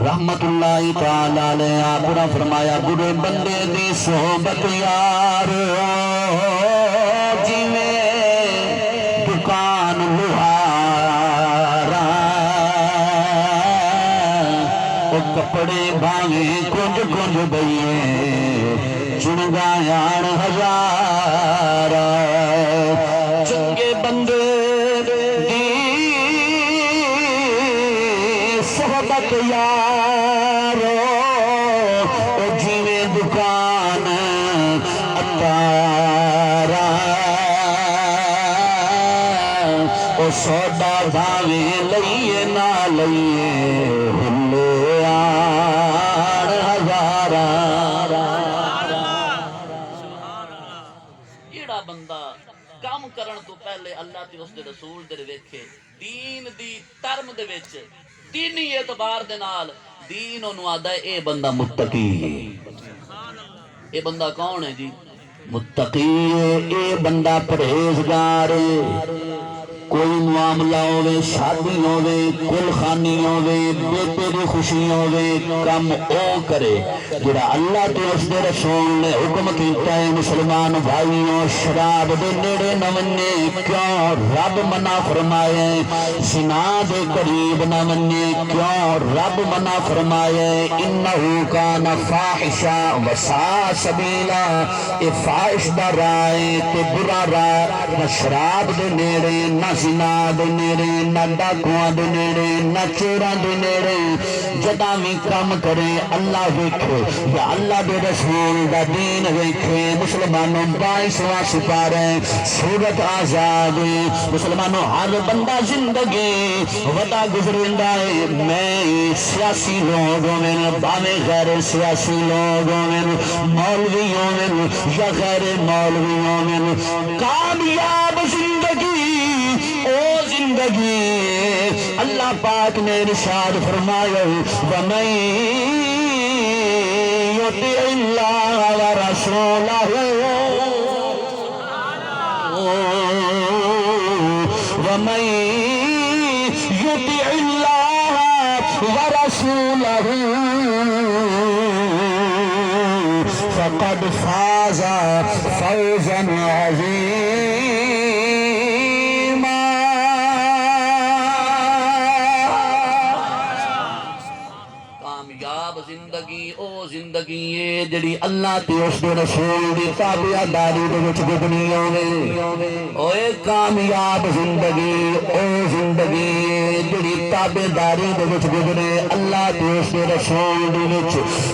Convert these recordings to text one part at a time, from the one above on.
رحمت اللہ تعالی علیہ آپ نے فرمایا برے بندے دی صحبت یار جویں دکان لوہارا او کپڑے بھاویں کنج کنج بئیے چنگا یار ہزار چنگے بندے صحبت یارو او جیویں دکان اتارا او سودا بھاویں لئیے نہ لئیے ہلے آڑ ہزارا جیڑا بندہ کام کرن تو پہلے اللہ تے اس دے رسول دے ویکھے دین دی ترم دے وچ دینی اعتبار دے نال دین انہوں آدھا ہے اے بندہ متقی ہے اے بندہ کون ہے جی متقی اے بندہ پرہیزگار کوئی معاملہ ہوئے شادی ہوئے کل خانی ہوئے بیٹے دی خوشی ہوئے کم او کرے جڑا اللہ تو اس دے رسول نے حکم کیتا ہے مسلمان بھائیوں شراب دے نیڑے نہ ونے کیوں رب منع فرمائے زنا دے قریب نہ ونے کیوں رب منع فرمائے انہو کان فاحشا وساء سبیلا اے فاحش دا رائے تے برا رائے نہ شراب دے نیڑے نہ زنا دے نیڑے نہ ڈاکواں دے نیڑے نہ چوراں دے نیڑے جدا بھی کام کرے اللہ ویکھے یا اللہ دے رسول دا دین ویکھے مسلمانوں 22واں سپارہ سورت آزاد مسلمانوں ہر بندہ زندگی ودا گزرندا ہے میں سیاسی لوگوں میں باویں غیر سیاسی لوگوں میں مولویوں میں یا غیر مولویوں میں کامیاب زندگی او زندگی اللہ پاک نے ارشاد فرمایا وَمَن يُطِعِ اللَّهَ وَرَسُولَهُ وَمَن يُطِعِ اللَّهَ وَرَسُولَهُ فَقَدْ فَازَ فَوْزًا عَظِيمًا کامیاب زندگی او زندگی ہے جڑی اللہ تے اس دے رسول دی تابعداری دے وچ گزرنی ہوے اوے کامیاب زندگی او زندگی ہے جڑی تابعداری دے وچ گزرے اللہ تے اس دے رسول دے وچ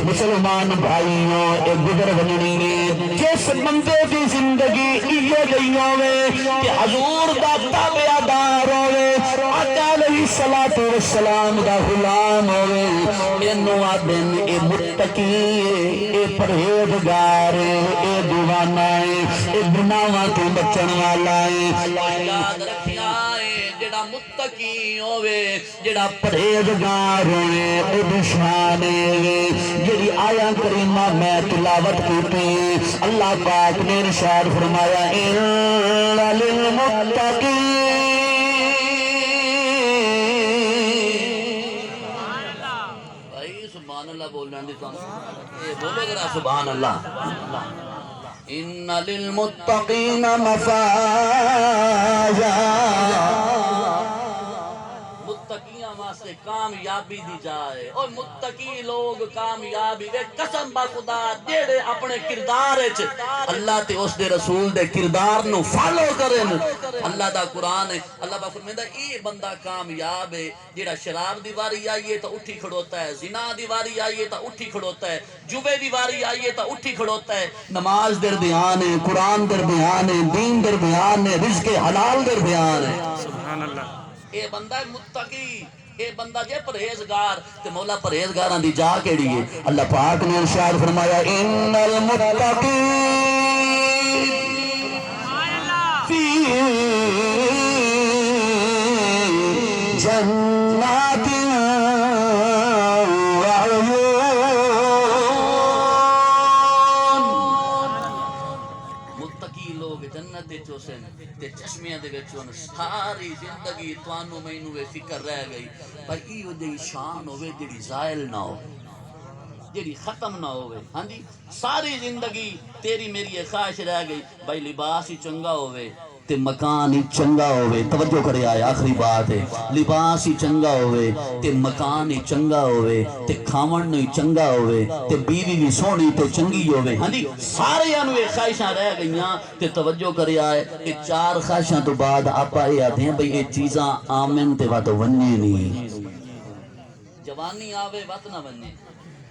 مسلمان بھائیوں اے گزر ونی ہے جس بندے دی زندگی ایو جئی ہوے کہ حضور دا تابعدار ہوے آقا علیہ الصلوۃ والسلام دا غلام ہوے اینو آدن اے متقی اے پرہیزگار اے دیوانہ اے گناہاں تو بچن والا ہے یاد رکھیا اے جڑا متقی ہوے جڑا پرہیزگار ہوے او دی شان ہے جڑی آیا کریمہ میں تلاوت کیتی اللہ پاک نے ارشاد فرمایا ان للمتقین سبحان اللہ بولنا دی بولو ذرا سبحان اللہ ان للمتقین مفازا متقیاں واسطے کامیابی دی جائے اور متقی لوگ کامیابی وے قسم با خدا جڑے اپنے کردار وچ اللہ تے اس دے رسول دے کردار نو فالو کرن اللہ دا قرآن ہے اللہ با فرمیندا اے بندہ کامیاب ہے جڑا شراب دی واری آئیے تو اٹھی کھڑوتا ہے زنا دی واری آئیے تو اٹھی کھڑوتا ہے جوے دی واری آئیے تو اٹھی کھڑوتا ہے نماز در بیان ہے قرآن در بیان ہے دین در بیان ہے رزق حلال در بیان ہے سبحان اللہ اے بندہ متقی اے بندہ جے پرہیزگار تے مولا پرہیزگاراں دی جا کیڑی ہے اللہ پاک نے ارشاد فرمایا ان المتقین فی جنات وعیون متقی لوگ جنت دے چوسن تے چشمیاں دے وچ ہن ساری زندگی تانوں مینوں وے فکر رہ گئی بھائی ایو جی شان ہوے جڑی زائل نہ ہو جڑی ختم نہ ہوے ہاں جی ساری زندگی تیری میری یہ خواہش رہ گئی بھائی لباس ہی چنگا ہوے تے مکان ہی چنگا ہوے توجہ کرے آئے آخری بات ہے لباس ہی چنگا ہوے تے مکان ہی چنگا ہوے تے کھاون ہی چنگا ہوے تے بیوی بھی سونی تے چنگی ہوے ہاں جی سارے انو یہ خواہشاں رہ گئیاں تے توجہ کرے آئے کہ چار خواہشاں تو بعد آپا یہ آتے ہیں بھئی یہ چیزاں آمن تے واتو وننے نہیں جوانی آوے وقت نہ بننے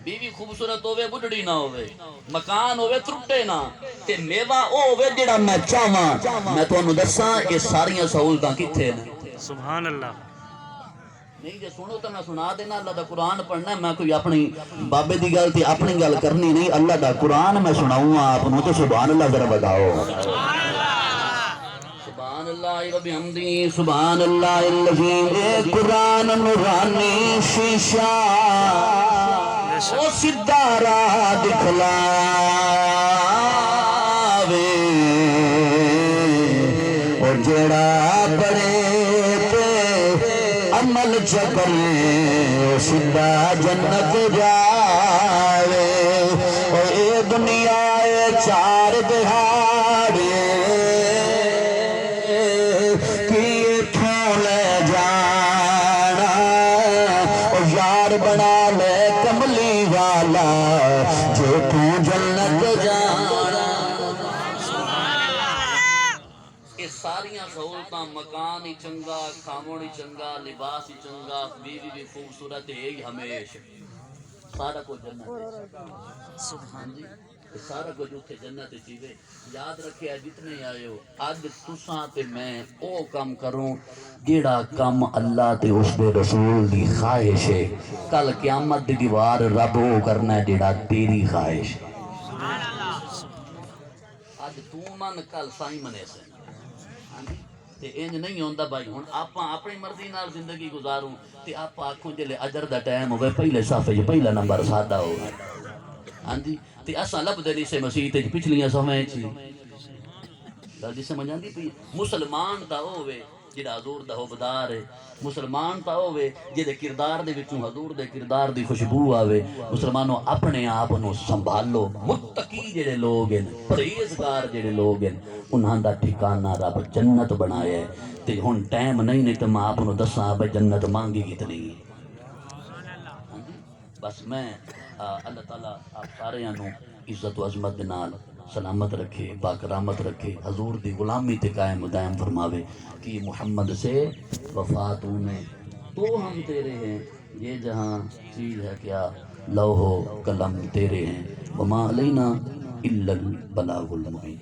بیوی خوبصورت ہوے بڈڑی نہ ہوے مکان ہوے ترٹے نہ تے میوہ او ہوے جڑا میں چاہواں میں تانوں دساں یہ ساریاں سہولتاں کتھے نے سبحان اللہ نہیں جے سنو تو میں سنا دینا اللہ دا قرآن پڑھنا ہے میں کوئی اپنی بابے دی گل تے اپنی گل کرنی نہیں اللہ دا قرآن میں سناؤں آپ نو تو سبحان اللہ ذرا بتاؤ سبحان اللہ و بحمدہ سبحان اللہ العظیم اے قرآن نورانی شیشہ او سدھا راہ دکھلاوے او جڑا پڑھے تے عمل چکرے او سدھا جنت جاوے او اے دنیا اے چار دہاڑے بنا لے کملی والا جو تو جنت جانا یہ ساریاں سہولتاں مکان ہی چنگا کھاون ہی چنگا لباس ہی چنگا بیوی بھی خوبصورت ہے ہی ہمیشہ سارا کچھ جنت ہے سبحان جی سارا کچھ اتھے جنت چیزے یاد رکھے جتنے آئے ہو آج تساں تے میں او کام کروں جیڑا کام اللہ تے اس دے رسول دی خواہش ہے کل قیامت دی دیوار رب او کرنا ہے جیڑا تیری خواہش ہے آج تو من کل سائیں منے سے تے انج نہیں ہوندا بھائی ہن آپاں اپنی مرضی نال زندگی گزاروں تے آپاں آکھوں جلے اجر دا ٹائم ہوے پہلے صفحے جو پہلا نمبر سادہ ہوگا ہاں جی تے اساں لب دے سے مسیح تے پچھلیاں سمیں چ گل جی سمجھ آندی پئی مسلمان دا ہوے جڑا حضور دا حبدار ہے مسلمان تا ہوے جے کردار دے وچوں حضور دے کردار دی خوشبو آوے مسلمانوں اپنے آپ نو سنبھالو متقی جڑے لوگ ہیں پرہیزگار جڑے لوگ ہیں انہاں دا ٹھکانہ رب جنت بنایا ہے تے ہن ٹائم نہیں تے میں آپ نو دساں بھئی جنت مانگی کتنی بس میں اللہ تعالیٰ آپ سارے نو عزت و عظمت نال سلامت رکھے باکرامت رکھے حضور دی غلامی تے قائم دائم فرماوے کہ محمد سے وفات میں تو ہم تیرے ہیں یہ جہاں چیز ہے کیا لوح و قلم تیرے ہیں وما علینا الا البلاغ المبین